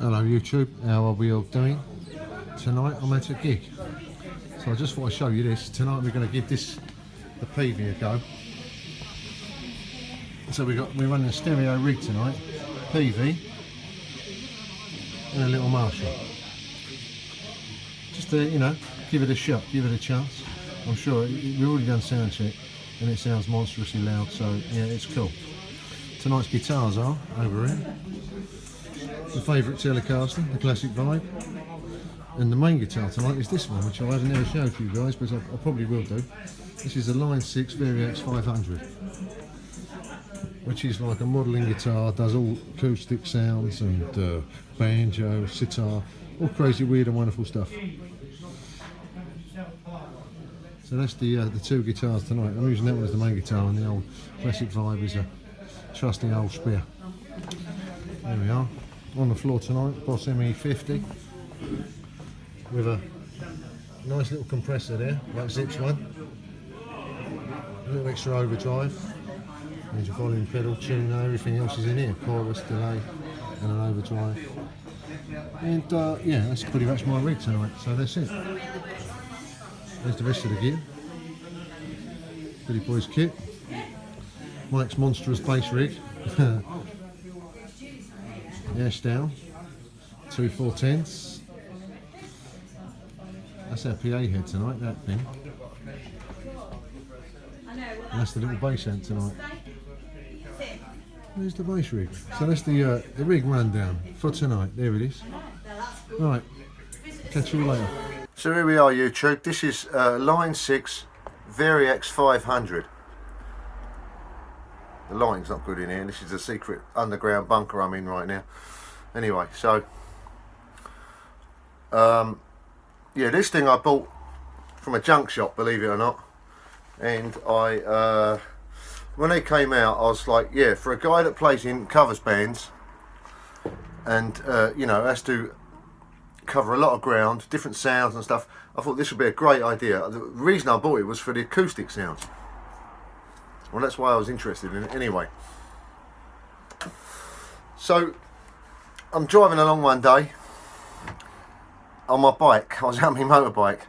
Hello YouTube, how are we all doing? Tonight I'm at a gig, so I just thought I'd show you this. Tonight we're going to give this the PV a go. So we're running a stereo rig tonight, PV and a little Marshall. Just to, you know, give it a shot, give it a chance. I'm sure we've already done sound check and it sounds monstrously loud, so yeah, it's cool. Tonight's guitars are over here. The favourite Telecaster, the classic vibe, and the main guitar tonight is this one, which I haven't ever showed to you guys, but I probably will do. This is a Line 6 Variax 500, which is like a modelling guitar, does all acoustic sounds and banjo, sitar, all crazy, weird and wonderful stuff. So that's the two guitars tonight. I'm using that one as the main guitar, and the old classic vibe is a trusty old spear. There we are. On the floor tonight, Boss ME50 with a nice little compressor there, like Zip's one. A little extra overdrive. There's your volume pedal, tuner, everything else is in here. Chorus, delay, and an overdrive. And yeah, that's pretty much my rig tonight, so that's it. There's the rest of the gear. Billy Boy's kit. Mike's monstrous bass rig. Ash down, 2 4/10. That's our PA head tonight, that thing. And that's the little bass amp tonight. There's the bass rig. So that's the rig rundown for tonight. There it is. Right, catch you later. So here we are YouTube, this is Line 6 Variax 500. The lighting's not good in here. This is a secret underground bunker I'm in right now. Anyway, so yeah, this thing I bought from a junk shop, believe it or not. And I when they came out, I was like, yeah, for a guy that plays in covers bands and you know, has to cover a lot of ground, different sounds and stuff, I thought this would be a great idea. The reason I bought it was for the acoustic sounds. Well, that's why I was interested in it anyway. So I'm driving along one day on my bike. I was out on my motorbike,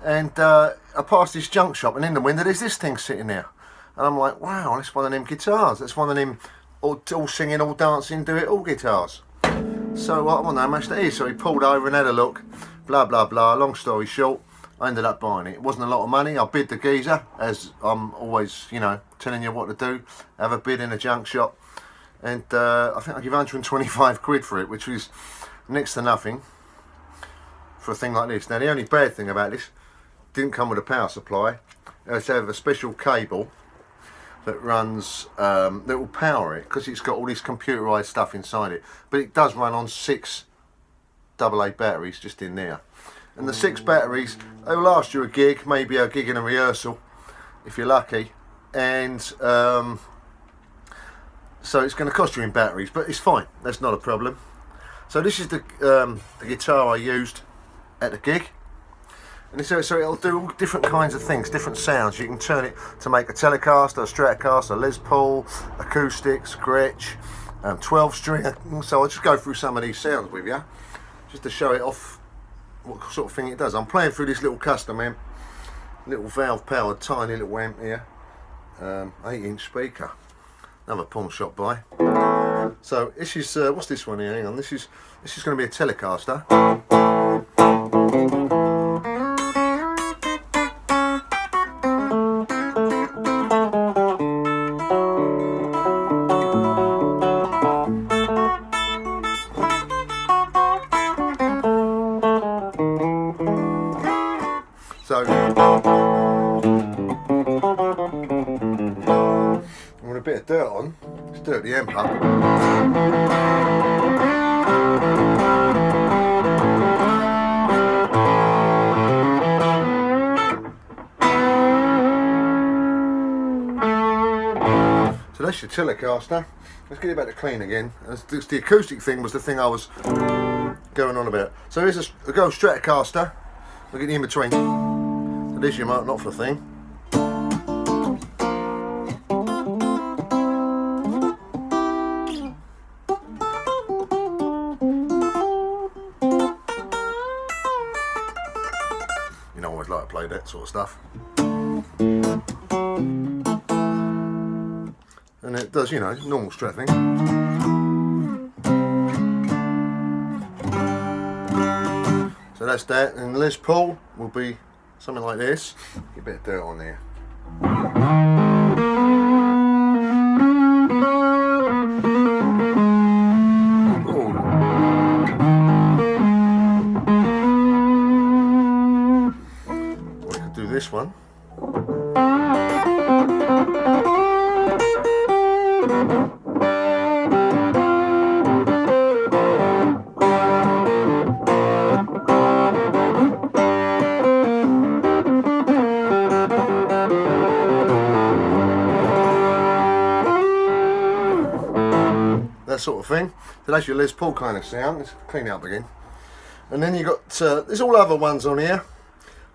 and I passed this junk shop, and in the window there's this thing sitting there, and I'm like, wow, that's one of them guitars. That's one of them all singing, all dancing, do it all guitars. So I want to know how much that is. So he pulled over and had a look. Blah blah blah. Long story short, I ended up buying it. It wasn't a lot of money. I bid the geezer, as I'm always, you know, telling you what to do. Have a bid in a junk shop, and I think I give 125 quid for it, which was next to nothing for a thing like this. Now the only bad thing about this, didn't come with a power supply. It's have a special cable that runs, that will power it, because it's got all this computerized stuff inside it. But it does run on 6 AA batteries just in there. And the 6 batteries, they'll last you a gig, maybe a gig in a rehearsal, if you're lucky. And so it's going to cost you in batteries, but it's fine. That's not a problem. So this is the guitar I used at the gig. And so it'll do all different kinds of things, different sounds. You can turn it to make a Telecaster, a Stratocaster, a Les Paul, acoustics, Gretsch, 12 string. So I'll just go through some of these sounds with you, just to show it off what sort of thing it does. I'm playing through this little custom amp, little valve powered tiny little amp here, 8-inch speaker, another pawn shop buy. So this is what's this one here? Hang on, this is going to be a Telecaster. So I want a bit of dirt on. Let's dirt the amp up. So that's your Telecaster. Let's get it back to clean again. The acoustic thing was the thing I was going on about. So here's a Go Stratocaster. Look at the in between. So there's your mark, not for a thing. play that sort of stuff. And it does, you know, normal strapping. So that's that, and Les Paul will be something like this. Get a bit of dirt on there. Ooh. We could do this one. That sort of thing. So that's your Les Paul kind of sound. Let's clean it up again. And then you got there's all other ones on here,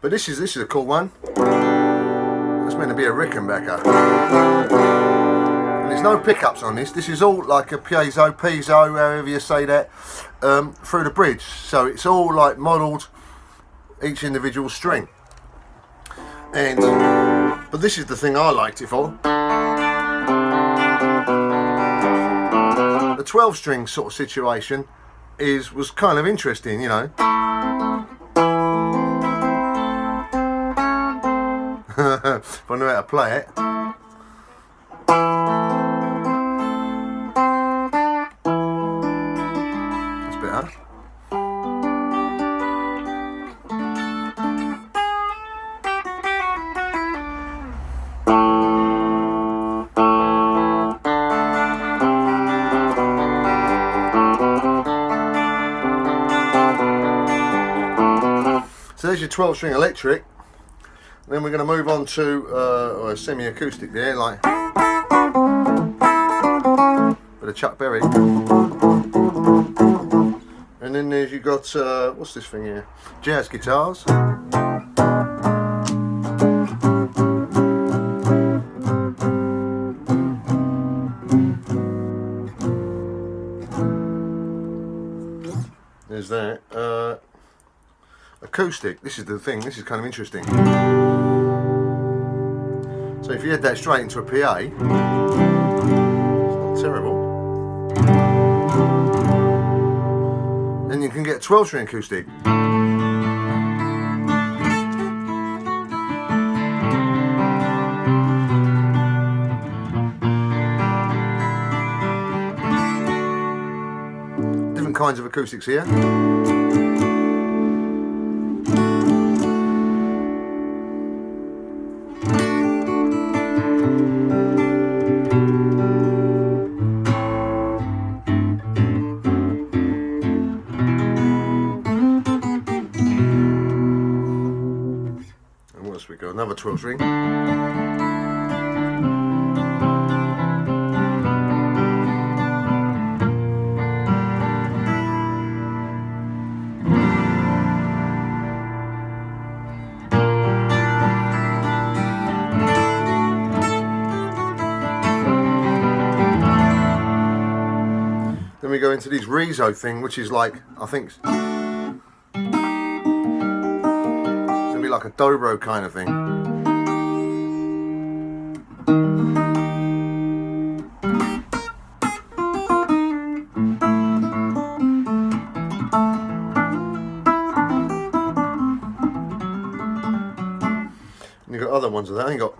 but this is a cool one. It's meant to be a Rickenbacker. And there's no pickups on this. This is all like a piezo, however you say that, through the bridge. So it's all like modelled, each individual string. And but this is the thing I liked it for. The 12 string sort of situation was kind of interesting, you know. If I knew how to play it. That's better. So there's your 12 string electric. And then we're going to move on to a semi-acoustic there, like bit of Chuck Berry. And then there's you got what's this thing here? Jazz guitars. There's that. Acoustic. This is the thing. This is kind of interesting. So if you had that straight into a PA, it's not terrible. Then you can get a 12 string acoustic. Different kinds of acoustics here. We got another 12 string. Then we go into this Rezo thing, which is like, I think like a dobro kind of thing. And you've got other ones of that. You got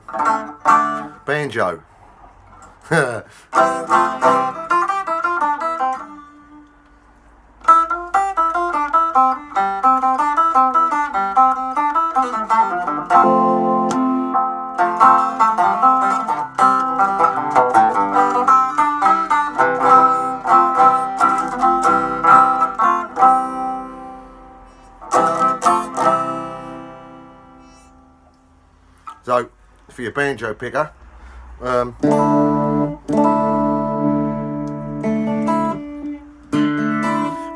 banjo. So, for your banjo picker, bit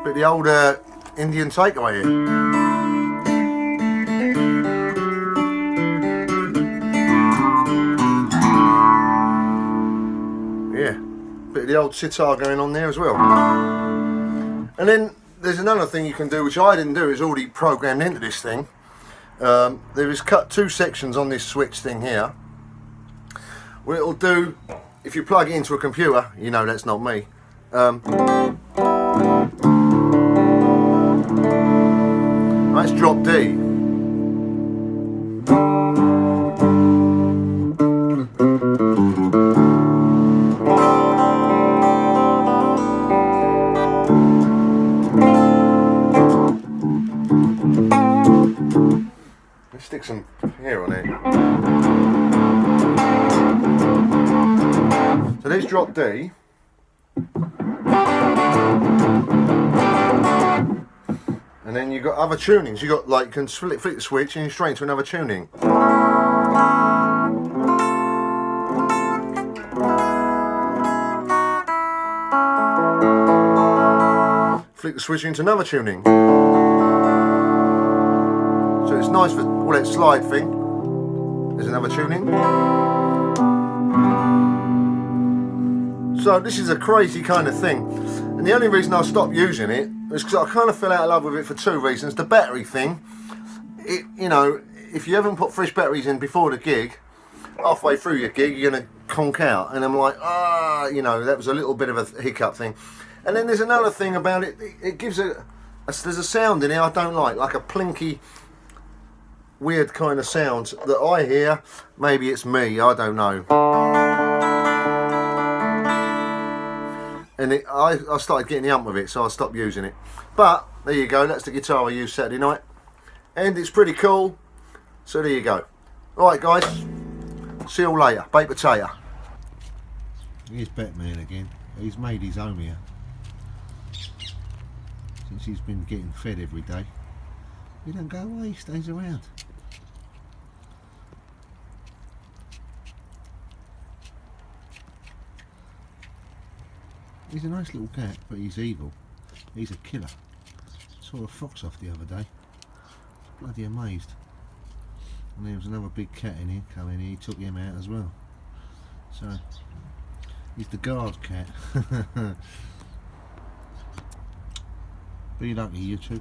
of the old Indian takeaway here. Yeah, bit of the old sitar going on there as well. And then there's another thing you can do, which I didn't do, is already programmed into this thing. there is cut 2 sections on this switch thing here. What it'll do, if you plug it into a computer, you know that's not me. That's drop D. Let's stick some hair on it. So there's drop D. And then you've got other tunings. You got like, you can flick the switch and you're straight into another tuning. Flick the switch into another tuning. So it's nice for all that slide thing. There's another tuning. So this is a crazy kind of thing. And the only reason I stopped using it is because I kind of fell out of love with it for 2 reasons. The battery thing, you know, if you haven't put fresh batteries in before the gig, halfway through your gig you're going to conk out. And I'm like, you know, that was a little bit of a hiccup thing. And then there's another thing about it, it gives there's a sound in it I don't like a plinky, weird kind of sound that I hear. Maybe it's me, I don't know. And I started getting the hump with it, so I stopped using it. But there you go, that's the guitar I used Saturday night, and it's pretty cool. So there you go. Alright guys, see you all later. Baked potato. Here's Batman again. He's made his home here since he's been getting fed every day. He don't go away, he stays around. He's a nice little cat, but he's evil. He's a killer. Saw a fox off the other day. Bloody amazed. And there was another big cat in here, come in here, he took him out as well. So, he's the guard cat. Be lucky, you two.